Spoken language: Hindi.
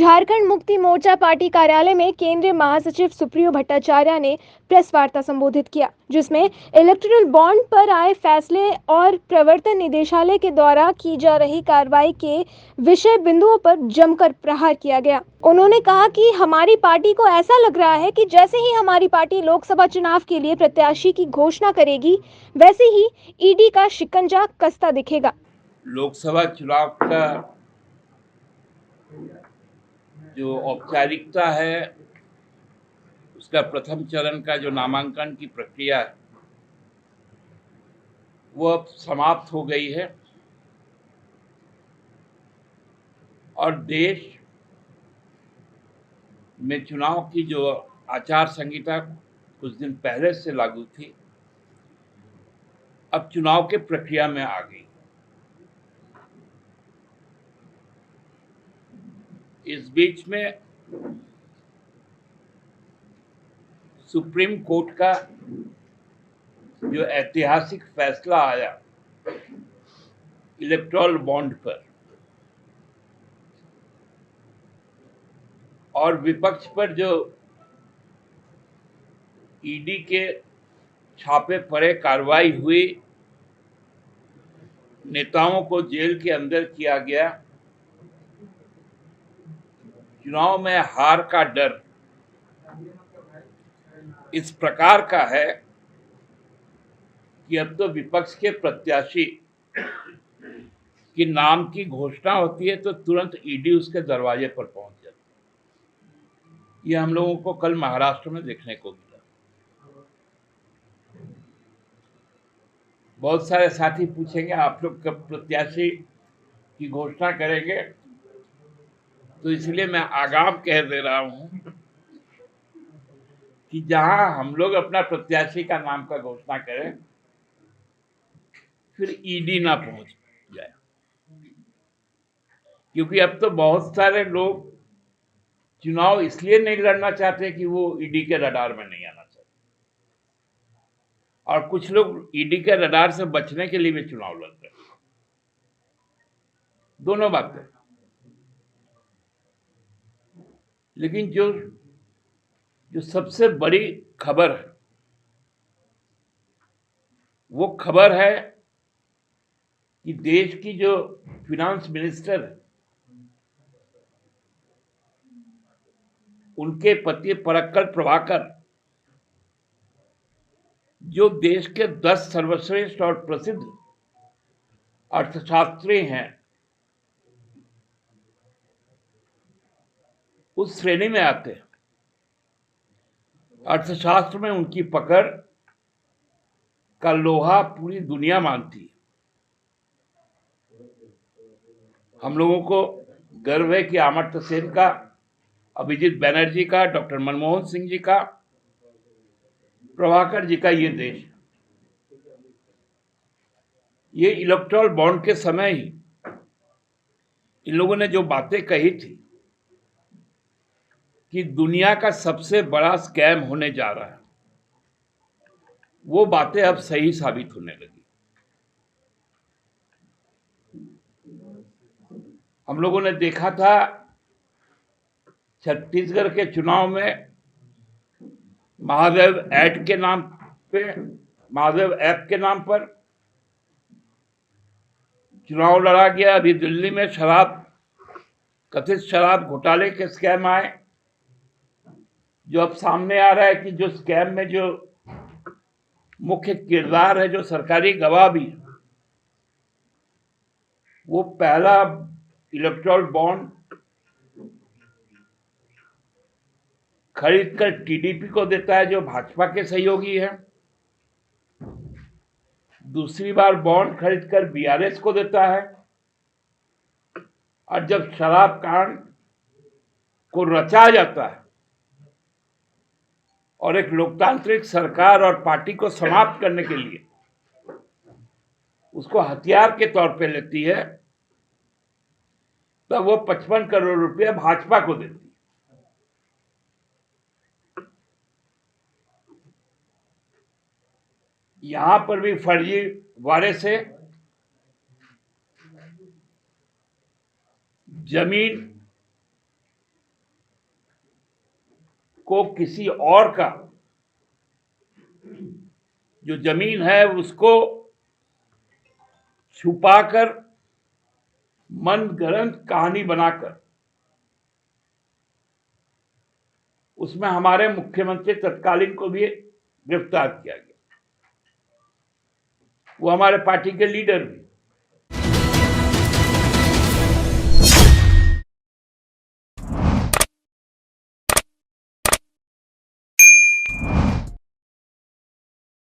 झारखंड मुक्ति मोर्चा पार्टी कार्यालय में केंद्रीय महासचिव सुप्रियो भट्टाचार्य ने प्रेस वार्ता संबोधित किया, जिसमें इलेक्टोरल बॉन्ड पर आए फैसले और प्रवर्तन निदेशालय के द्वारा की जा रही कार्रवाई के विषय बिंदुओं पर जमकर प्रहार किया गया। उन्होंने कहा कि हमारी पार्टी को ऐसा लग रहा है कि जैसे ही हमारी पार्टी लोकसभा चुनाव के लिए प्रत्याशी की घोषणा करेगी, वैसे ही ईडी का शिकंजा कसता दिखेगा। लोकसभा चुनाव का जो औपचारिकता है, उसका प्रथम चरण का जो नामांकन की प्रक्रिया है, वो अब समाप्त हो गई है और देश में चुनाव की जो आचार संहिता कुछ दिन पहले से लागू थी, अब चुनाव के प्रक्रिया में आ गई। इस बीच में सुप्रीम कोर्ट का जो ऐतिहासिक फैसला आया इलेक्टोरल बॉन्ड पर, और विपक्ष पर जो ईडी के छापे पड़े कार्रवाई हुई, नेताओं को जेल के अंदर किया गया, चुनाव में हार का डर इस प्रकार का है कि अब तो विपक्ष के प्रत्याशी के नाम की घोषणा होती है तो तुरंत ईडी उसके दरवाजे पर पहुंच जाती है। ये हम लोगों को कल महाराष्ट्र में देखने को मिला। बहुत सारे साथी पूछेंगे आप लोग कब प्रत्याशी की घोषणा करेंगे, तो इसलिए मैं आगाम कह दे रहा हूं कि जहां हम लोग अपना प्रत्याशी का नाम का घोषणा करें, फिर ईडी ना पहुंच जाए, क्योंकि अब तो बहुत सारे लोग चुनाव इसलिए नहीं लड़ना चाहते कि वो ईडी के रडार में नहीं आना चाहते, और कुछ लोग ईडी के रडार से बचने के लिए भी चुनाव लड़ रहे हैं। दोनों बातें। लेकिन जो सबसे बड़ी खबर है, वो खबर है कि देश की जो फिनांस मिनिस्टर है, उनके पति पराक्कल प्रभाकर, जो देश के 10 सर्वश्रेष्ठ और प्रसिद्ध अर्थशास्त्री हैं, उस श्रेणी में आते हैं। अर्थशास्त्र में उनकी पकड़ का लोहा पूरी दुनिया मानती है। हम लोगों को गर्व है कि अमर्त्य सेन का, अभिजीत बैनर्जी का, डॉक्टर मनमोहन सिंह जी का, प्रभाकर जी का ये देश, ये इलेक्टोरल बॉन्ड के समय ही इन लोगों ने जो बातें कही थी कि दुनिया का सबसे बड़ा स्कैम होने जा रहा है, वो बातें अब सही साबित होने लगी। हम लोगों ने देखा था छत्तीसगढ़ के चुनाव में महादेव ऐप के नाम पर चुनाव लड़ा गया। अभी दिल्ली में कथित शराब घोटाले के स्कैम आए, जो अब सामने आ रहा है कि जो स्कैम में जो मुख्य किरदार है, जो सरकारी गवाह भी, वो पहला इलेक्टोरल बॉन्ड खरीदकर टीडीपी को देता है, जो भाजपा के सहयोगी है। दूसरी बार बॉन्ड खरीदकर बीआरएस को देता है, और जब शराब कांड को रचा जाता है और एक लोकतांत्रिक सरकार और पार्टी को समाप्त करने के लिए उसको हथियार के तौर पे लेती है, तब वो 55 करोड़ रुपए भाजपा को देती है। यहां पर भी फर्जीवाड़े से जमीन को किसी और का जो जमीन है उसको छुपाकर मनगढ़ंत कहानी बनाकर उसमें हमारे मुख्यमंत्री तत्कालीन को भी गिरफ्तार किया गया। वो हमारे पार्टी के लीडर भी।